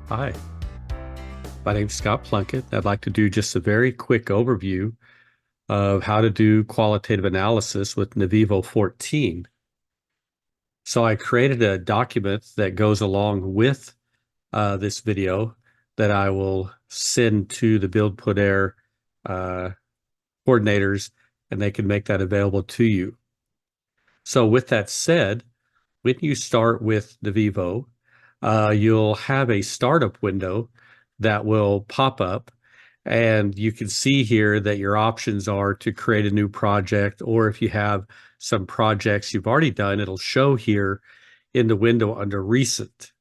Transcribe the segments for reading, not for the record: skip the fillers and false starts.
Hi, my name's Scott Plunkett. I'd like to do just a very quick overview of how to do qualitative analysis with NVivo 14. So I created a document that goes along with this video that I will send to the Build Put Air uh, coordinators, and they can make that available to you. So with that said, when you start with NVivo, you'll have a startup window that will pop up, and you can see here that your options are to create a new project, or if you have some projects you've already done, it'll show here in the window under recent.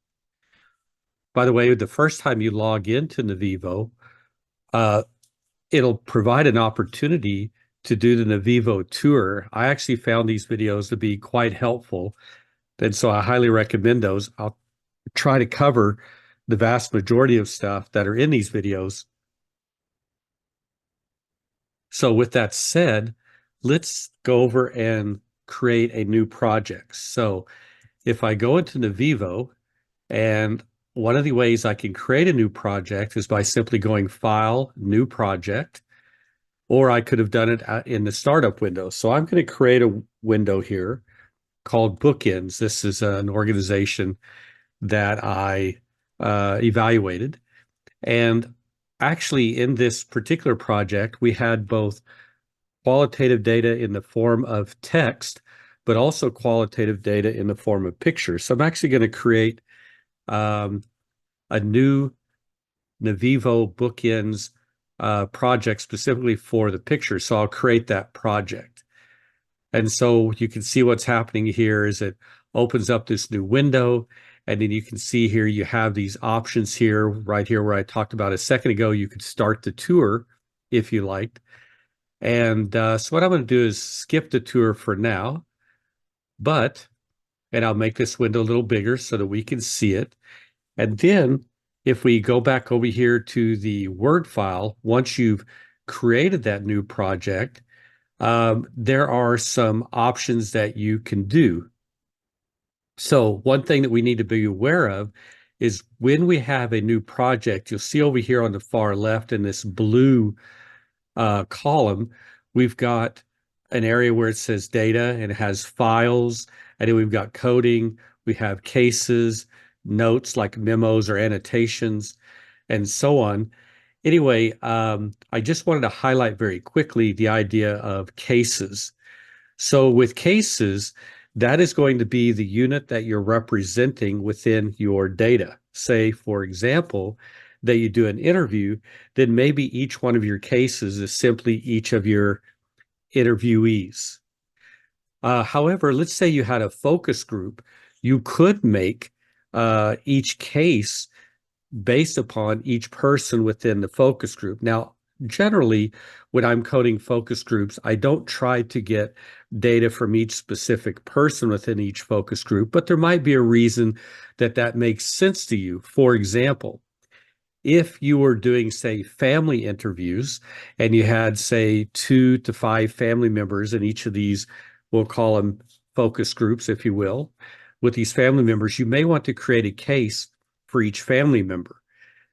By the way, the first time you log into NVivo, uh, it'll provide an opportunity to do the NVivo tour. I actually found these videos to be quite helpful, and so I highly recommend those. I'll try to cover the vast majority of stuff that are in these videos. So with that said, let's go over and create a new project. So if I go into NVivo, and one of the ways I can create a new project is by simply going File, New Project, or I could have done it in the startup window. So I'm going to create a window here called Bookends. This is an organization that I evaluated. And actually, in this particular project, we had both qualitative data in the form of text, but also qualitative data in the form of pictures. So I'm actually going to create um, a new NVivo Bookends project specifically for the pictures. So I'll create that project. And so you can see what's happening here is it opens up this new window. And then you can see here, you have these options here, right here, where I talked about a second ago. You could start the tour if you liked. And so what I'm going to do is skip the tour for now, and I'll make this window a little bigger so that we can see it. And then if we go back over here to the Word file, once you've created that new project, there are some options that you can do. So one thing that we need to be aware of is when we have a new project, you'll see over here on the far left in this blue column, we've got an area where it says data and it has files, and then we've got coding, we have cases, notes like memos or annotations, and so on. Anyway, I just wanted to highlight very quickly the idea of cases. So with cases, that is going to be the unit that you're representing within your data. Say, for example, that you do an interview, then maybe each one of your cases is simply each of your interviewees. However, let's say you had a focus group, you could make each case based upon each person within the focus group. Now, generally, when I'm coding focus groups, I don't try to get data from each specific person within each focus group, but there might be a reason that that makes sense to you. For example, if you were doing, say, family interviews and you had, say, 2 to 5 family members in each of these, we'll call them focus groups, if you will, with these family members, you may want to create a case for each family member.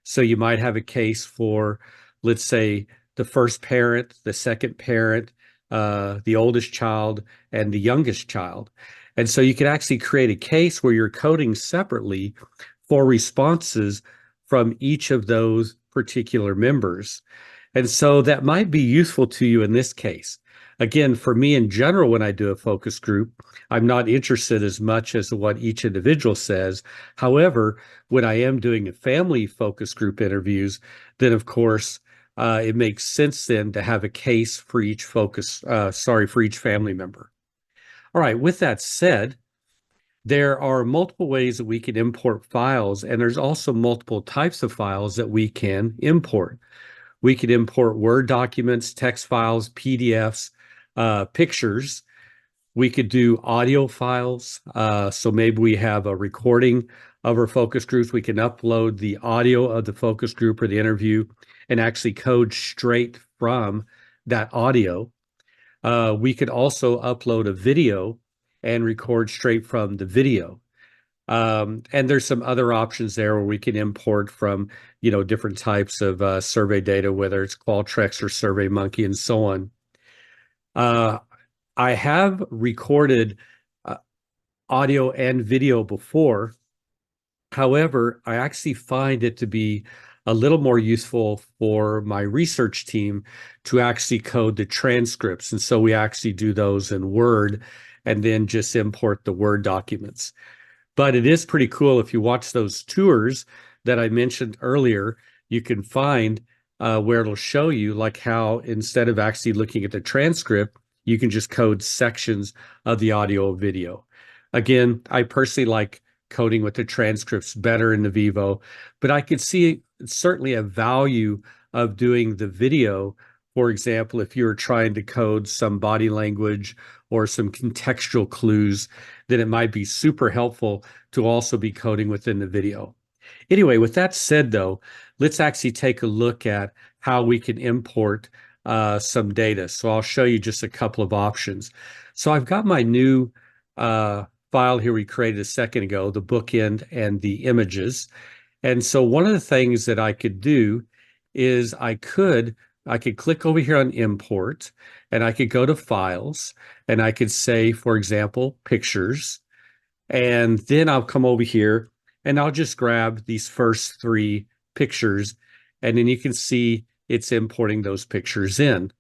So you might have a case for, let's say, the first parent, the second parent, the oldest child, and the youngest child. And so you could actually create a case where you're coding separately for responses from each of those particular members. And so that might be useful to you in this case. Again, for me in general, when I do a focus group, I'm not interested as much as what each individual says. However, when I am doing a family focus group interviews, then of course, it makes sense then to have a case for each for each family member. All right, with that said, there are multiple ways that we can import files, and there's also multiple types of files that we can import. We could import Word documents, text files, PDFs, pictures. We could do audio files. So maybe we have a recording of our focus groups. We can upload the audio of the focus group or the interview and actually code straight from that audio. We could also upload a video and record straight from the video. And there's some other options there where we can import from, different types of survey data, whether it's Qualtrics or SurveyMonkey and so on. Uh, I have recorded uh, audio and video before. However, I actually find it to be a little more useful for my research team to actually code the transcripts. And so we actually do those in Word and then just import the Word documents. But it is pretty cool if you watch those tours that I mentioned earlier, you can find where it'll show you like how instead of actually looking at the transcript, you can just code sections of the audio or video. Again, I personally like coding with the transcripts better in NVivo, but I could see certainly a value of doing the video. For example, if you're trying to code some body language or some contextual clues, then it might be super helpful to also be coding within the video. Anyway, with that said, though, let's actually take a look at how we can import some data. So I'll show you just a couple of options. So I've got my new file here we created a second ago, the bookend and the images. And so one of the things that I could do is I could click over here on import and I could go to files and I could say, for example, pictures. And then I'll come over here and I'll just grab these first three pictures. And then you can see it's importing those pictures in.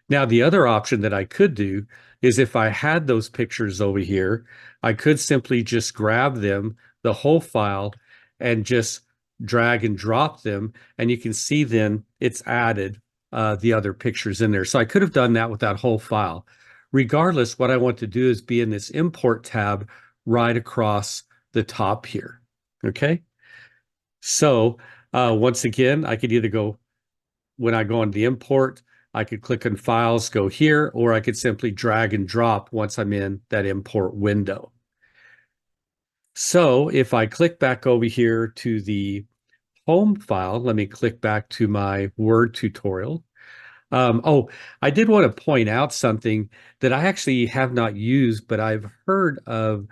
Now, the other option that I could do is if I had those pictures over here, I could simply just grab them, the whole file, and just drag and drop them. And you can see then it's added the other pictures in there. So I could have done that with that whole file. Regardless, what I want to do is be in this import tab right across the top here. Okay. So once again, I could either go, when I go on the import, I could click on files, go here, or I could simply drag and drop once I'm in that import window. So if I click back over here to the home file, let me click back to my Word tutorial. Oh, I did want to point out something that I actually have not used, but I've heard of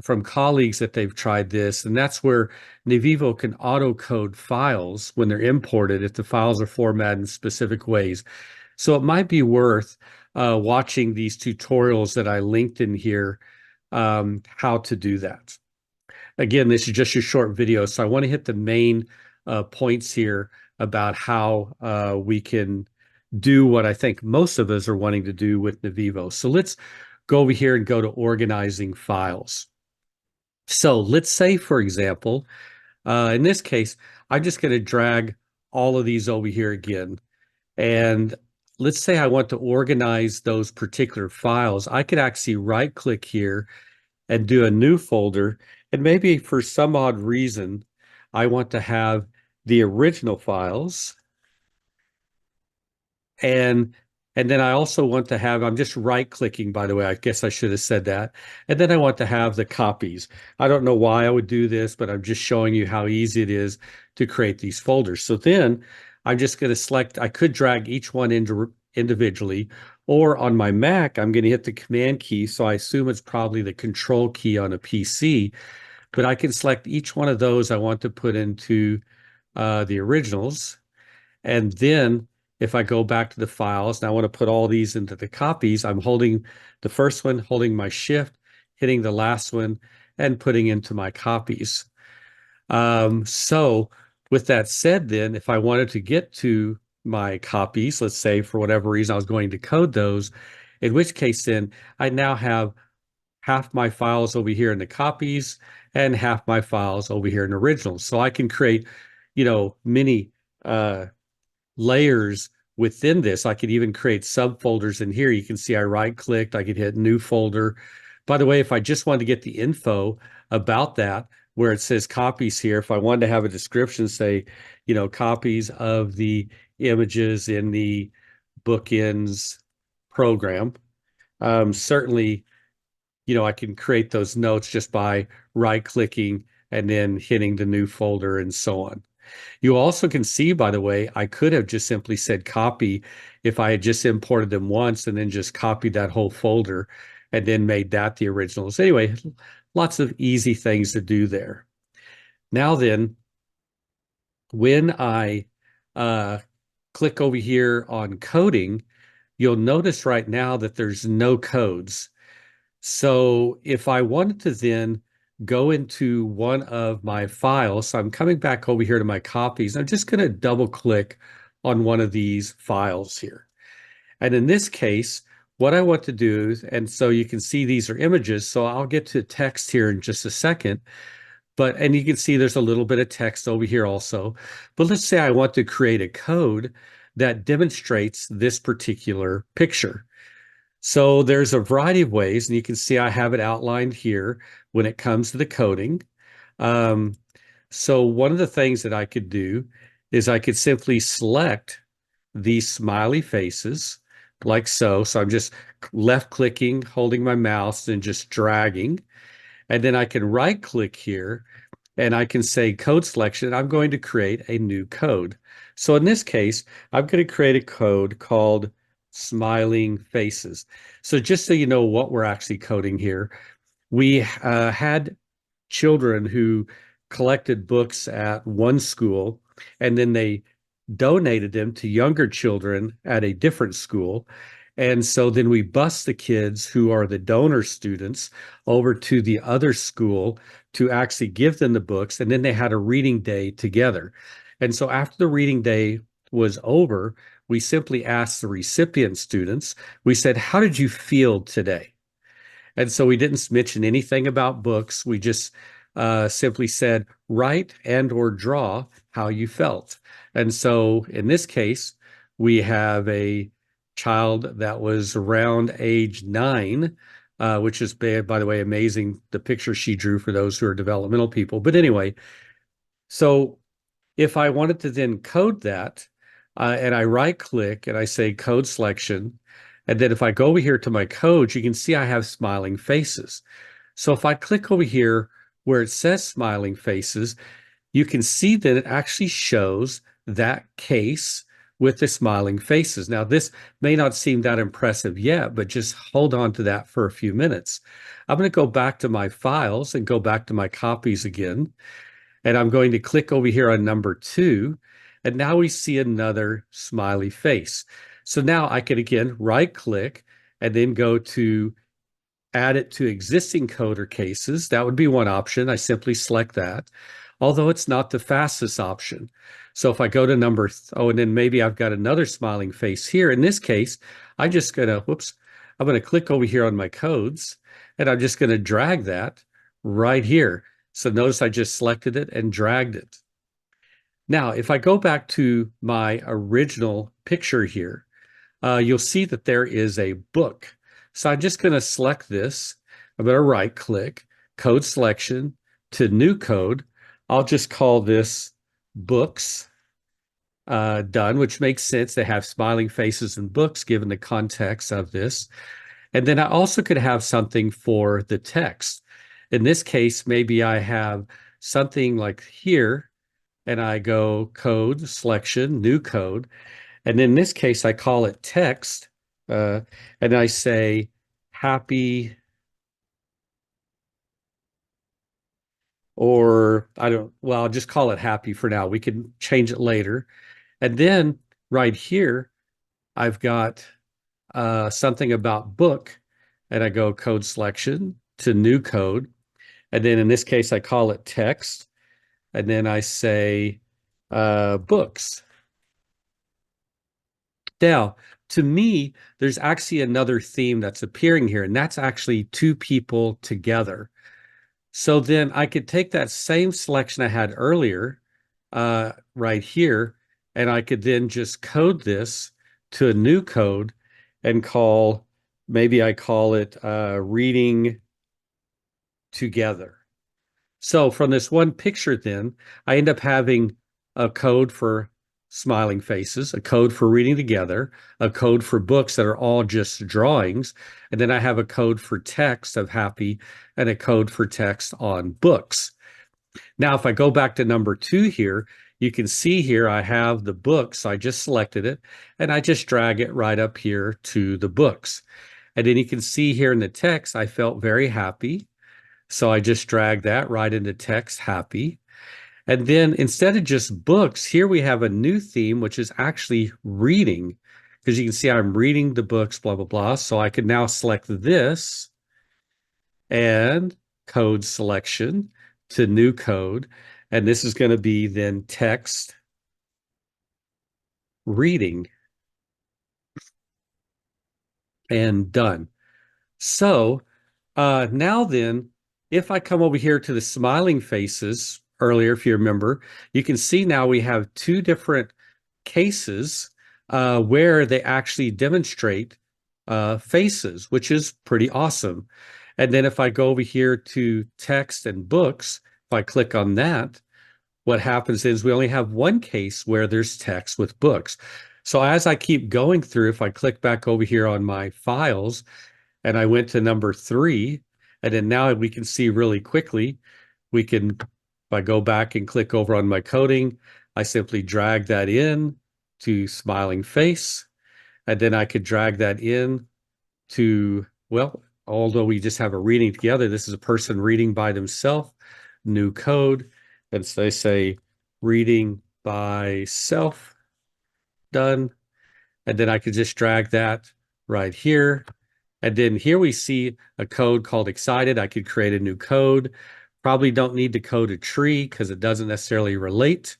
from colleagues that they've tried this, and that's where NVivo can auto code files when they're imported if the files are formatted in specific ways. So it might be worth watching these tutorials that I linked in here, how to do that. Again, this is just a short video, so I want to hit the main points here about how we can do what I think most of us are wanting to do with NVivo. So let's go over here and go to organizing files. So let's say, for example, in this case, I'm just going to drag all of these over here again. And let's say I want to organize those particular files. I could actually right click here and do a new folder. And maybe for some odd reason, I want to have the original files. And then I also want to have, I'm just right clicking, by the way, I guess I should have said that. And then I want to have the copies. I don't know why I would do this, but I'm just showing you how easy it is to create these folders. So then I'm just going to select, I could drag each one individually, or on my Mac, I'm going to hit the Command key. So I assume it's probably the Control key on a PC, but I can select each one of those I want to put into the originals. And then if I go back to the files, and I want to put all these into the copies, I'm holding the first one, holding my shift, hitting the last one, and putting into my copies. So with that said, then, if I wanted to get to my copies, let's say for whatever reason I was going to code those, in which case then I now have half my files over here in the copies and half my files over here in originals. So I can create, many layers within this. I could even create subfolders in here. You can see I right clicked, I could hit new folder. By the way, if I just wanted to get the info about that, where it says copies here, if I wanted to have a description, say, copies of the images in the bookends program, certainly, I can create those notes just by right clicking and then hitting the new folder and so on. You also can see, by the way, I could have just simply said copy if I had just imported them once and then just copied that whole folder and then made that the originals. Anyway, lots of easy things to do there. Now then, when I uh, click over here on coding, you'll notice right now that there's no codes. So if I wanted to then go into one of my files, so I'm coming back over here to my copies. I'm just going to double click on one of these files here. And in this case, what I want to do, and so you can see these are images, so I'll get to text here in just a second. And you can see there's a little bit of text over here also. But let's say I want to create a code that demonstrates this particular picture. So there's a variety of ways, and you can see I have it outlined here when it comes to the coding. Um, so one of the things that I could do is I could simply select these smiley faces like so. So I'm just left clicking, holding my mouse and just dragging. And then I can right click here and I can say code selection. I'm going to create a new code. So in this case, I'm going to create a code called smiling faces. So just so you know what we're actually coding here, we had children who collected books at one school and then they donated them to younger children at a different school. And so then we bus the kids who are the donor students over to the other school to actually give them the books. And then they had a reading day together. And so after the reading day was over, we simply asked the recipient students, we said, how did you feel today? And so we didn't mention anything about books. We just simply said, write and or draw how you felt. And so in this case, we have a child that was around age 9, which is, by the way, amazing, the picture she drew for those who are developmental people. But anyway, so if I wanted to then code that, and I right click and I say code selection, and then if I go over here to my code, you can see I have smiling faces. So if I click over here where it says smiling faces, you can see that it actually shows that case with the smiling faces. Now, this may not seem that impressive yet, but just hold on to that for a few minutes. I'm going to go back to my files and go back to my copies again. And I'm going to click over here on number 2. And now we see another smiley face. So now I can again right click and then go to add it to existing coder cases. That would be one option. I simply select that, although it's not the fastest option. So if I go to number, and then maybe I've got another smiling face here. In this case, I'm just going to, I'm going to click over here on my codes, and I'm just going to drag that right here. So notice I just selected it and dragged it. Now, if I go back to my original picture here, you'll see that there is a book. So I'm just going to select this. I'm going to right click, code selection to new code. I'll just call this books done, which makes sense. They have smiling faces and books given the context of this. And then I also could have something for the text. In this case, maybe I have something like here, and I go code selection, new code. And in this case, I call it text, and I say happy, or I'll just call it happy for now. We can change it later. And then right here, I've got something about book, and I go code selection to new code. And then in this case, I call it text, and then I say books. Now, to me, there's actually another theme that's appearing here, and that's actually two people together. So then I could take that same selection I had earlier, right here, and I could then just code this to a new code and maybe I call it reading together. So from this one picture, then I end up having a code for smiling faces, a code for reading together, a code for books that are all just drawings, and then I have a code for text of happy and a code for text on books. Now, if I go back to number 2 here, you can see here I have the books. I just selected it, and I just drag it right up here to the books. And then you can see here in the text, I felt very happy. So I just drag that right into text happy. And then instead of just books, here we have a new theme, which is actually reading, because you can see I'm reading the books, blah, blah, blah. So I can now select this and code selection to new code. And this is going to be then text reading and done. So now then, if I come over here to the smiling faces earlier, if you remember, you can see now we have two different cases where they actually demonstrate faces, which is pretty awesome. And then if I go over here to text and books, if I click on that, what happens is we only have one case where there's text with books. So as I keep going through, if I click back over here on my files and I went to number 3, and then now we can see really quickly, if I go back and click over on my coding, I simply drag that in to smiling face, and then I could drag that in to, well, although we just have a reading together, this is a person reading by themselves, new code. And so they say reading by self, done. And then I could just drag that right here. And then here we see a code called excited. I could create a new code. Probably don't need to code a tree because it doesn't necessarily relate.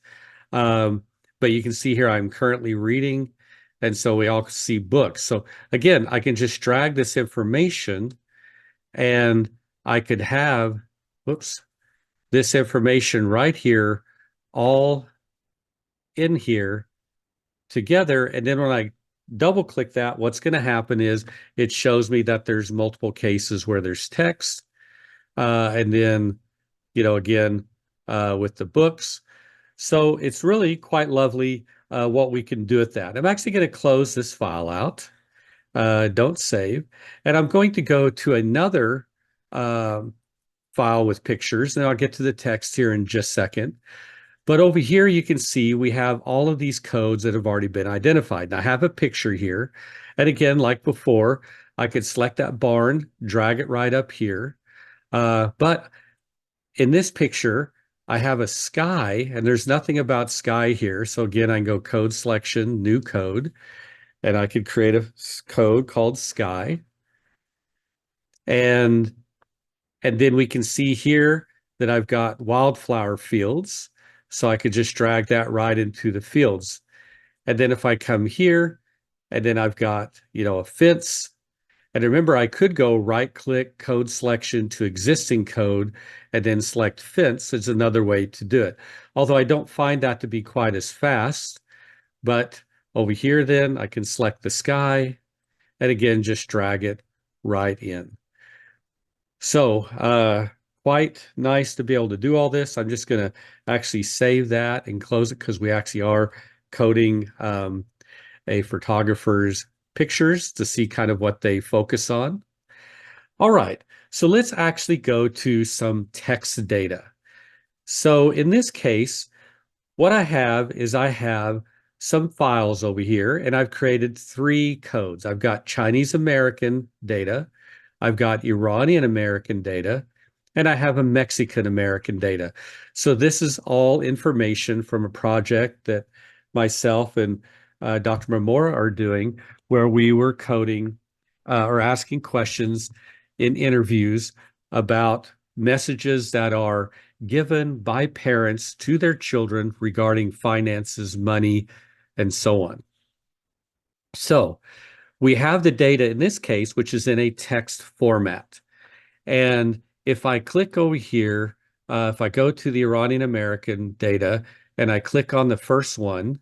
But you can see here I'm currently reading. And so we all see books. So again, I can just drag this information and I could have, whoops, this information right here, all in here together. And then when I double click that, what's going to happen is it shows me that there's multiple cases where there's text. And then, again, with the books. So it's really quite lovely what we can do with that. I'm actually going to close this file out. Don't save. And I'm going to go to another file with pictures, and I'll get to the text here in just a second. But over here, you can see we have all of these codes that have already been identified. Now, I have a picture here. And again, like before, I could select that barn, drag it right up here. But in this picture, I have a sky, and there's nothing about sky here. So again, I can go code selection, new code, and I could create a code called sky. And then we can see here that I've got wildflower fields. So I could just drag that right into the fields. And then if I come here, and then I've got, a fence. And remember, I could go right click code selection to existing code and then select fence. It's another way to do it. Although I don't find that to be quite as fast. But over here, then I can select the sky and again, just drag it right in. So quite nice to be able to do all this. I'm just going to actually save that and close it because we actually are coding a photographer's pictures to see kind of what they focus on. All right, so let's actually go to some text data. So in this case, what I have is I have some files over here, and I've created 3 codes. I've got Chinese American data, I've got Iranian American data, and I have a Mexican American data. So this is all information from a project that myself and Dr. Mamora are doing, where we were coding or asking questions in interviews about messages that are given by parents to their children regarding finances, money, and so on. So we have the data in this case, which is in a text format. And if I click over here, if I go to the Iranian American data and I click on the first one,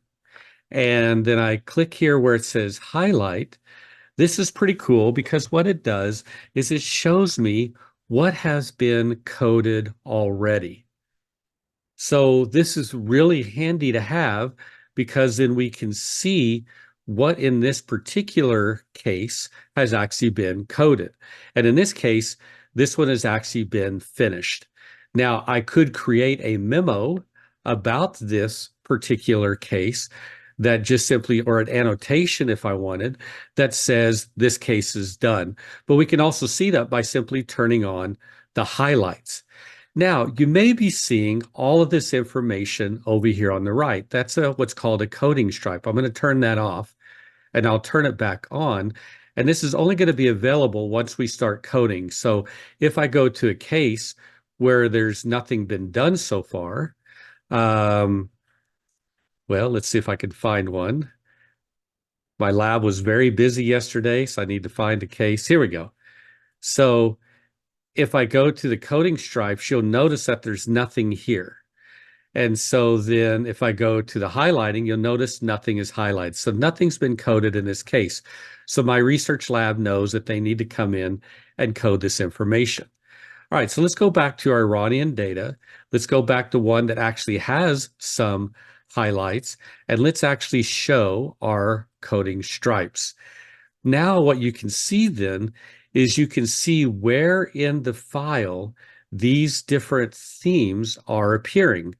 and then I click here where it says highlight, this is pretty cool because what it does is it shows me what has been coded already. So this is really handy to have because then we can see what in this particular case has actually been coded. And in this case, this one has actually been finished. Now, I could create a memo about this particular case that just simply, or an annotation if I wanted, that says this case is done. But we can also see that by simply turning on the highlights. Now, you may be seeing all of this information over here on the right. That's what's called a coding stripe. I'm going to turn that off and I'll turn it back on. And this is only going to be available once we start coding. So if I go to a case where there's nothing been done so far, well, let's see if I can find one. My lab was very busy yesterday, so I need to find a case. Here we go. So if I go to the coding stripes, you'll notice that there's nothing here. And so then if I go to the highlighting, you'll notice nothing is highlighted. So nothing's been coded in this case. So my research lab knows that they need to come in and code this information. All right, so let's go back to our Iranian data. Let's go back to one that actually has some highlights, and let's actually show our coding stripes. Now what you can see then is you can see where in the file these different themes are appearing.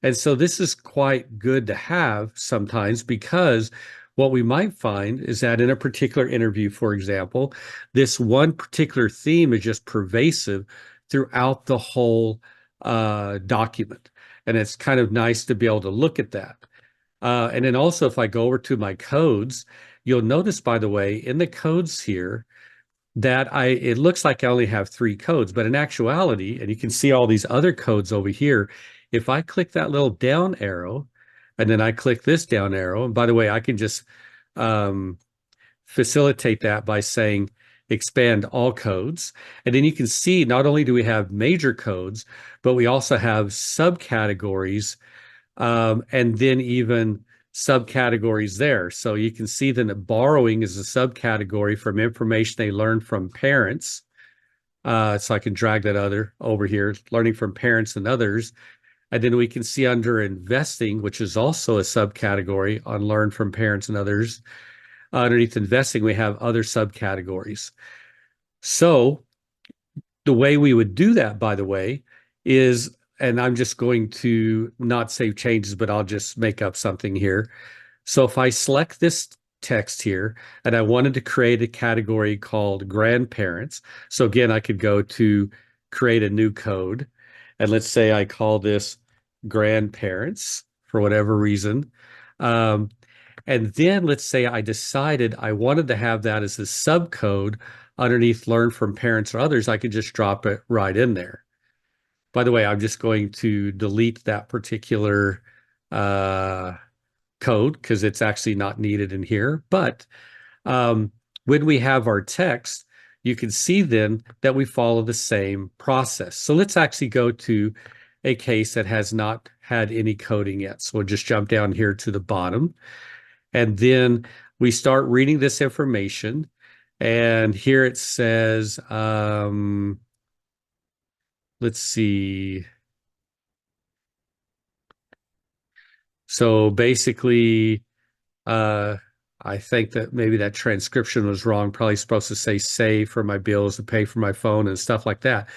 And so this is quite good to have sometimes, because what we might find is that in a particular interview, for example, this one particular theme is just pervasive throughout the whole document. And it's kind of nice to be able to look at that. And then also, if I go over to my codes, you'll notice, by the way, in the codes here, that it looks like I only have 3 codes, but in actuality, and you can see all these other codes over here, if I click that little down arrow, and then I click this down arrow, and by the way, I can just facilitate that by saying expand all codes. And then you can see not only do we have major codes, but we also have subcategories, and then even subcategories there. So you can see that borrowing is a subcategory from information they learned from parents. So I can drag that over here, learning from parents and others. And then we can see under investing, which is also a subcategory on learn from parents and others. Underneath investing, we have other subcategories. So the way we would do that, by the way, is, and I'm just going to not save changes, but I'll just make up something here. So if I select this text here and I wanted to create a category called grandparents, so again, I could go to create a new code, and let's say I call this grandparents for whatever reason. And then let's say I decided I wanted to have that as a subcode underneath learn from parents or others, I could just drop it right in there. By the way, I'm just going to delete that particular code because it's actually not needed in here. But when we have our text, you can see then that we follow the same process. So let's actually go to a case that has not had any coding yet. So we'll just jump down here to the bottom. And then we start reading this information. And here it says, let's see. So basically, I think that maybe that transcription was wrong. Probably supposed to say save for my bills to pay for my phone and stuff like that.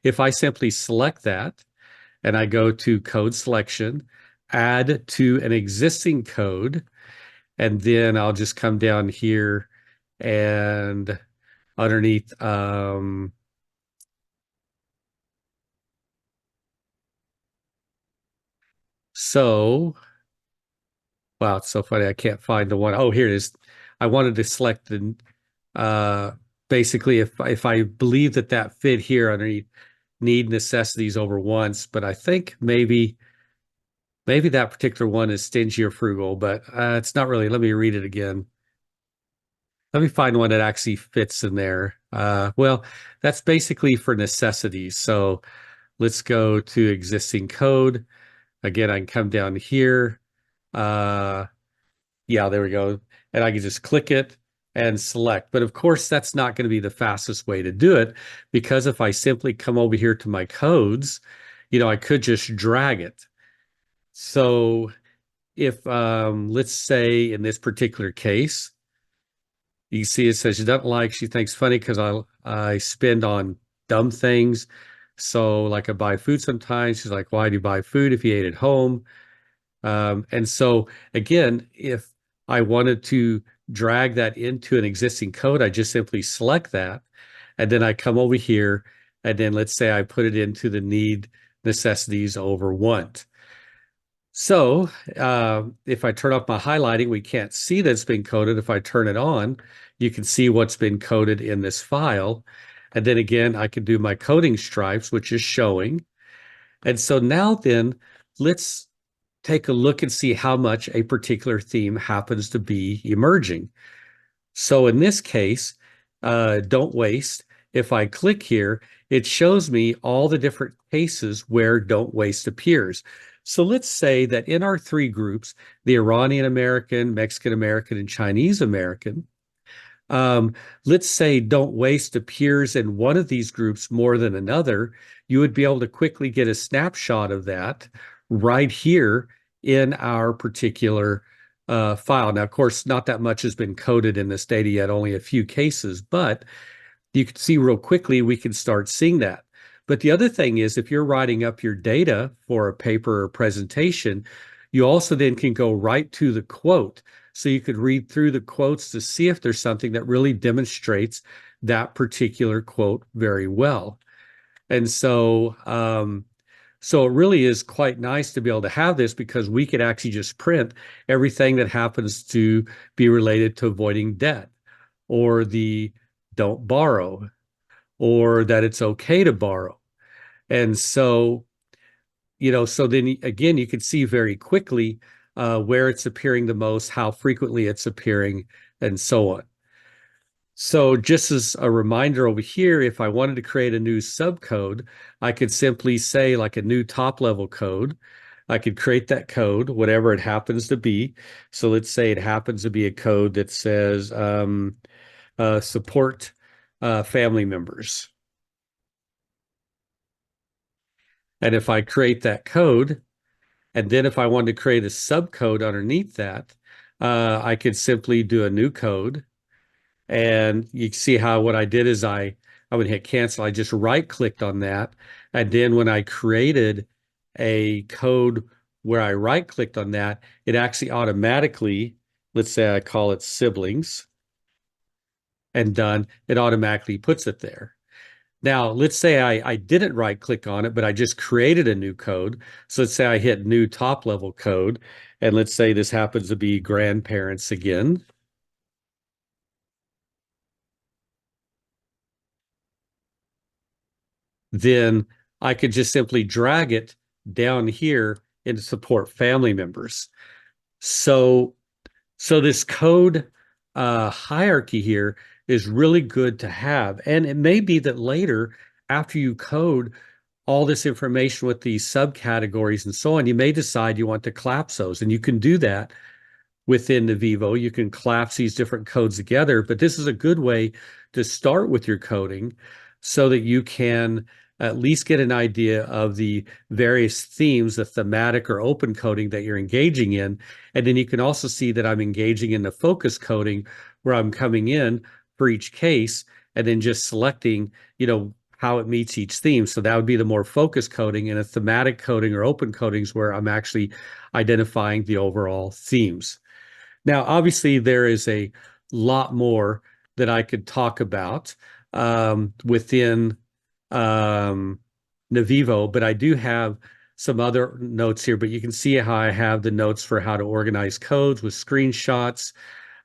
If I simply select that and I go to code selection, add to an existing code, and then I'll just come down here and underneath wow, it's so funny. I can't find the one. Oh, here it is. I wanted to select the basically if I believe that fit here underneath need necessities over wants, but I think maybe that particular one is stingy or frugal, but it's not really. Let me read it again. Let me find one that actually fits in there. Well, that's basically for necessities. So let's go to existing code. Again, I can come down here. Yeah, there we go. And I can just click it and select. But of course, that's not going to be the fastest way to do it, because if I simply come over here to my codes, I could just drag it. So if, let's say in this particular case, you see it says she thinks funny because I spend on dumb things. So like I buy food sometimes. She's like, why do you buy food if you ate at home? And so again, if I wanted to drag that into an existing code, I just simply select that. And then I come over here And then let's say I put it into the need necessities over want. So if I turn off my highlighting, we can't see that it's been coded. If I turn it on, you can see what's been coded in this file. And then again, I can do my coding stripes, which is showing. And so now then, let's take a look and see how much a particular theme happens to be emerging. So in this case, don't waste. If I click here, it shows me all the different cases where don't waste appears. So let's say that in our three groups, the Iranian American, Mexican American, and Chinese American, let's say don't waste appears in one of these groups more than another, you would be able to quickly get a snapshot of that right here in our particular file. Now, of course, not that much has been coded in this data yet, only a few cases, but you can see real quickly we can start seeing that. But the other thing is, if you're writing up your data for a paper or presentation, you also then can go right to the quote. So you could read through the quotes to see if there's something that really demonstrates that particular quote very well. And so it really is quite nice to be able to have this because we could actually just print everything that happens to be related to avoiding debt or the don't borrow or that it's okay to borrow. And so, so then again, you can see very quickly where it's appearing the most, how frequently it's appearing, and so on. So just as a reminder over here, if I wanted to create a new subcode, I could simply say like a new top level code. I could create that code, whatever it happens to be. So let's say it happens to be a code that says support family members. And if I create that code, and then if I wanted to create a subcode underneath that, I could simply do a new code. And you see how what I did is I would hit cancel. I just right clicked on that. And then when I created a code where I right clicked on that, it actually automatically, let's say I call it siblings and done, it automatically puts it there. Now, let's say I didn't right click on it, but I just created a new code. So let's say I hit new top level code. And let's say this happens to be grandparents again. Then I could just simply drag it down here and support family members. So, so this code hierarchy here is really good to have. And it may be that later, after you code all this information with these subcategories and so on, you may decide you want to collapse those. And you can do that within NVivo. You can collapse these different codes together, but this is a good way to start with your coding so that you can at least get an idea of the various themes, the thematic or open coding that you're engaging in. And then you can also see that I'm engaging in the focus coding where I'm coming in for each case and then just selecting, how it meets each theme. So that would be the more focus coding, and a thematic coding or open codings where I'm actually identifying the overall themes. Now, obviously, there is a lot more that I could talk about within NVivo, but I do have some other notes here. But you can see how I have the notes for how to organize codes with screenshots,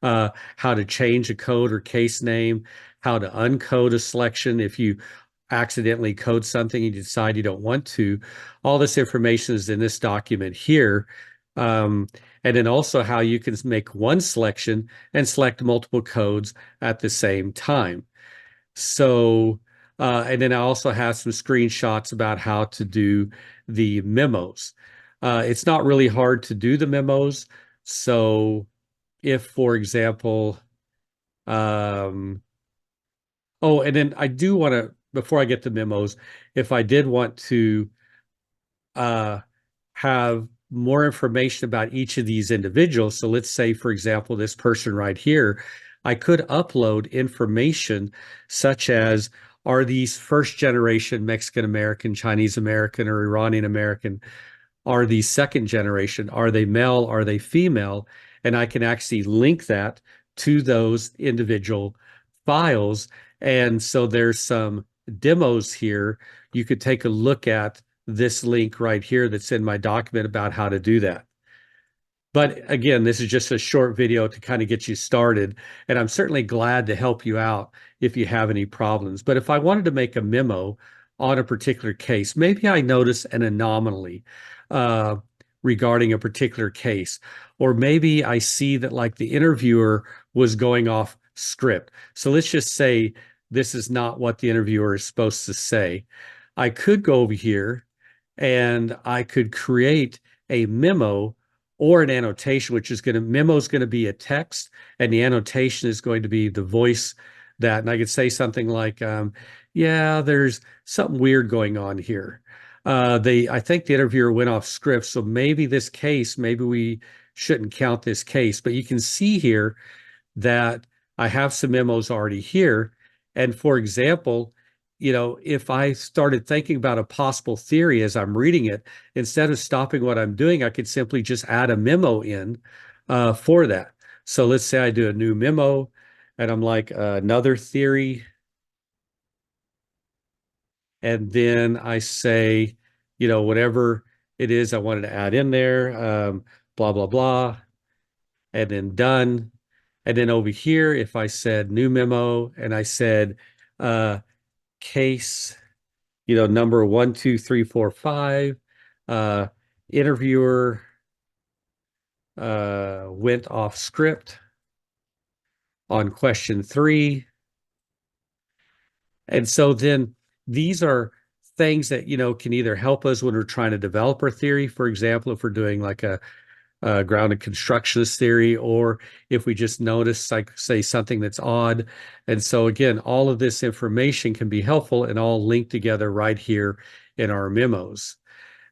how to change a code or case name, how to uncode a selection if you accidentally code something and you decide you don't want to. All this information is in this document here. And then also how you can make one selection and select multiple codes at the same time. So, and then I also have some screenshots about how to do the memos. It's not really hard to do the memos. So if, for example, oh, and then I do want to, before I get to memos, if I did want to have more information about each of these individuals. So let's say, for example, this person right here, I could upload information such as, are these first generation Mexican American, Chinese American, or Iranian American? Are these second generation? Are they male? Are they female? And I can actually link that to those individual files. And so there's some demos here, you could take a look at this link right here that's in my document about how to do that. But again, this is just a short video to kind of get you started, and I'm certainly glad to help you out if you have any problems. But if I wanted to make a memo on a particular case, maybe I notice an anomaly uh, regarding a particular case, or maybe I see that like the interviewer was going off script. So let's just say this is not what the interviewer is supposed to say. I could go over here and I could create a memo or an annotation, which is going to, memo is going to be a text, and the annotation is going to be the voice that, and I could say something like, yeah, there's something weird going on here. I think the interviewer went off script, so maybe this case, maybe we shouldn't count this case. But you can see here that I have some memos already here. And for example, if I started thinking about a possible theory as I'm reading it, instead of stopping what I'm doing, I could simply just add a memo in for that. So let's say I do a new memo and I'm like another theory. And then I say, whatever it is I wanted to add in there, blah, blah, blah, and then done. And then over here, if I said new memo and I said case, number 1, 2, 3, 4, 5, interviewer went off script on question 3. And so then these are things that, can either help us when we're trying to develop our theory. For example, if we're doing like a grounded constructionist theory, or if we just notice, like, say, something that's odd. And so again, all of this information can be helpful and all linked together right here in our memos.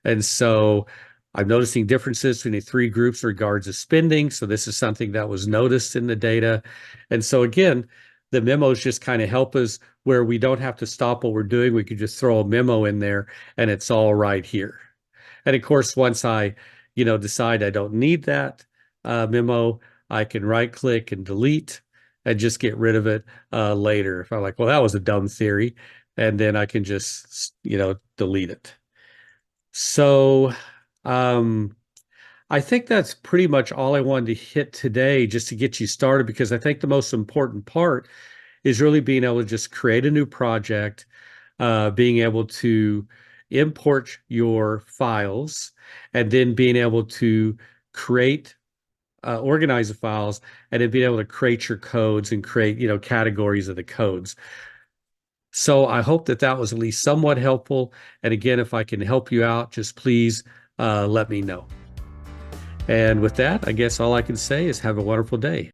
And so I'm noticing differences between the 3 groups in regards to spending. So this is something that was noticed in the data. And so again, the memos just kind of help us where we don't have to stop what we're doing. We could just throw a memo in there and it's all right here. And of course, once I, decide I don't need that memo, I can right click and delete and just get rid of it later. If I'm like, well, that was a dumb theory, and then I can just, delete it. So I think that's pretty much all I wanted to hit today just to get you started, because I think the most important part is really being able to just create a new project, being able to import your files, and then being able to create, organize the files, and then being able to create your codes and create, categories of the codes. So I hope that that was at least somewhat helpful. And again, if I can help you out, just please let me know. And with that, I guess all I can say is have a wonderful day.